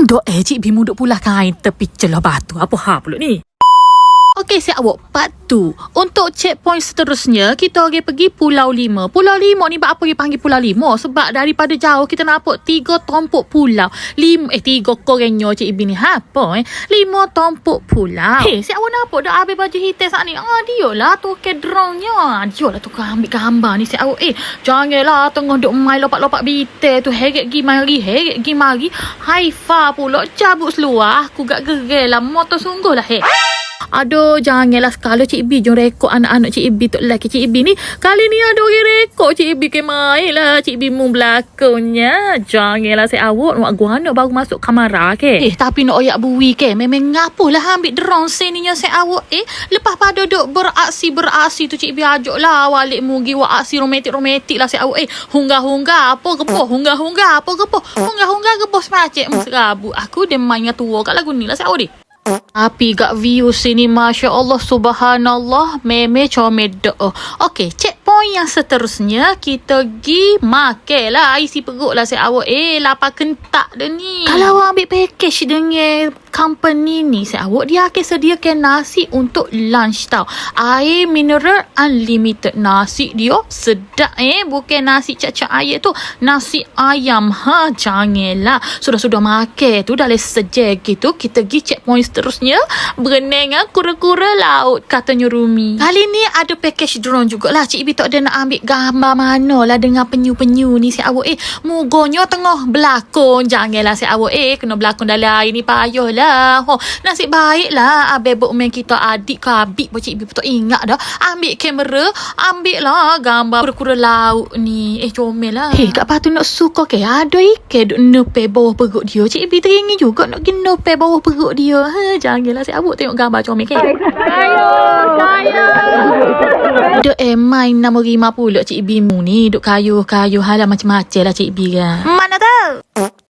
Dok Cik Bi muduk pula kain tepi celah batu. Apa hal pula ni? Okey, saya awak part 2. Untuk checkpoint seterusnya, kita pergi Pulau 5. Pulau 5 ni apa dia panggil Pulau 5? Sebab daripada jauh kita nampak 3 tompok pulau. 3 korenyo Cik Ibi ni. Apa 5 tompok pulau. Saya awak nampak dah habis baju hitam saat ni. Dia lah tukar drone-nya. Dia lah tukar ambil gambar ni saya awak. Janganlah tengah duk main lopak-lopak bitel tu. Heret gi mari. Haifa pula cabut seluar. Aku gak gerai lah. Motor sungguh lah Aduh, janganlah sekali Cik Ibi jom rekod anak-anak Cik Ibi tu lelaki Cik Ibi ni. Kali ni ada orang rekod Cik Ibi ke main lah. Cik Ibi mu berlakonnya. Janganlah saya awak nak guana baru masuk kamera ke. Tapi nak oyak bui ke. Memang ngapulah ambil drone sininya saya awak. Lepas pada duk beraksi tu Cik Ibi ajak lah walik mugi buat aksi romantik lah saya awak. Hunggah-hunggah apa gepoh. Hunggah-hunggah gepoh semacam. Serabut aku dia main dengan tua kat lagu ni lah saya awak ni. Tapi gak view sini Masya Allah Subhanallah meme comel doh. Okey, checkpoint yang seterusnya kita pergi makan lah isi perut lah saya awak. Lapar kentak dah ni. Kalau awak ambil package dengan company ni saya awak, dia akan sediakan nasi untuk lunch tau. Air mineral unlimited. Nasi dia sedap bukan nasi cak-cak air tu, nasi ayam. Janganlah sudah makan tu dah sejak gitu kita pergi checkpoint seterusnya berenang kura-kura laut katanya Rumi. Kali ni ada package drone jugalah. Cik Ibi tak ada nak ambil gambar mana lah dengan penyu-penyu ni si awak. Mugonya tengah berlakon. Janganlah si awak kena berlakon dalam air ni payah lah. Nasib baik lah bebek main kita adik kabik pun Cik Ibi tak ingat dah. Ambil kamera, ambil lah gambar kura-kura laut ni. Comel lah. Kat patut nak suka ke ada ikan duk nepe bawah perut dia. Cik Ibi teringin juga nak pergi nepe bawah perut dia. Janganlah si awak tengok gambar comel ke. Saya duk main nama rima pula Cik Ibi mu ni. Duk kayu halah macam-macam lah Cik Ibi kan. Mana tahu.